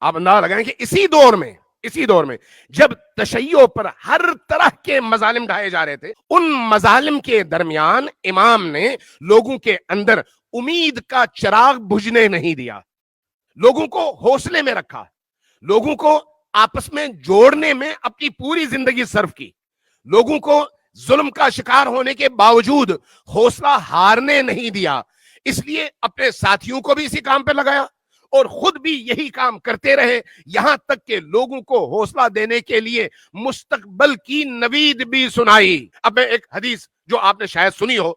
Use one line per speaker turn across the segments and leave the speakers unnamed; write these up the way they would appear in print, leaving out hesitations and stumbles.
آپ اندازہ لگائیں کہ اسی دور میں جب تشیع پر ہر طرح کے مظالم ڈھائے جا رہے تھے، ان مظالم کے درمیان امام نے لوگوں کے اندر امید کا چراغ بجھنے نہیں دیا، لوگوں کو حوصلے میں رکھا، لوگوں کو آپس میں جوڑنے میں اپنی پوری زندگی صرف کی، لوگوں کو ظلم کا شکار ہونے کے باوجود حوصلہ ہارنے نہیں دیا، اس لیے اپنے ساتھیوں کو بھی اسی کام پہ لگایا اور خود بھی یہی کام کرتے رہے، یہاں تک کہ لوگوں کو حوصلہ دینے کے لیے مستقبل کی نوید بھی سنائی۔ اب میں ایک حدیث جو آپ نے شاید سنی ہو،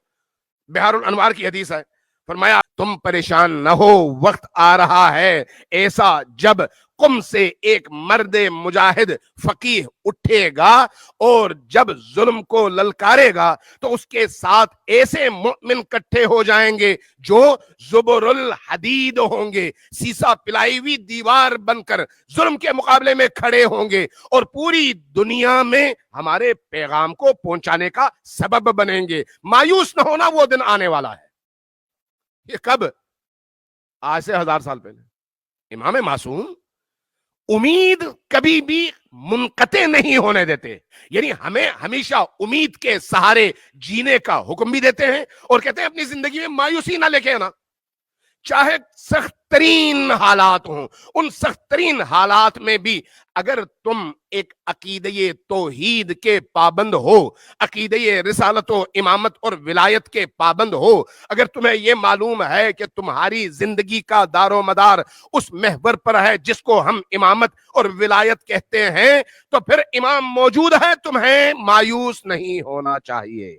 بہار الانوار کی حدیث ہے، فرمایا تم پریشان نہ ہو، وقت آ رہا ہے ایسا جب قم سے ایک مرد مجاہد فقیہ اٹھے گا اور جب ظلم کو للکارے گا تو اس کے ساتھ ایسے مؤمن کٹھے ہو جائیں گے جو زبر الحدید ہوں گے، سیسا پلائی ہوئی دیوار بن کر ظلم کے مقابلے میں کھڑے ہوں گے اور پوری دنیا میں ہمارے پیغام کو پہنچانے کا سبب بنیں گے۔ مایوس نہ ہونا، وہ دن آنے والا ہے۔ یہ کب؟ آج سے 1000 سال پہلے۔ امام معصوم امید کبھی بھی منقطع نہیں ہونے دیتے، یعنی ہمیں ہمیشہ امید کے سہارے جینے کا حکم بھی دیتے ہیں اور کہتے ہیں اپنی زندگی میں مایوسی نہ لے کے آنا، چاہے سخت ترین حالات ہوں، ان سخت ترین حالات میں بھی اگر تم ایک عقیدہ توحید کے پابند ہو، عقیدہ رسالت و امامت اور ولایت کے پابند ہو، اگر تمہیں یہ معلوم ہے کہ تمہاری زندگی کا دار و مدار اس محور پر ہے جس کو ہم امامت اور ولایت کہتے ہیں، تو پھر امام موجود ہے، تمہیں مایوس نہیں ہونا چاہیے۔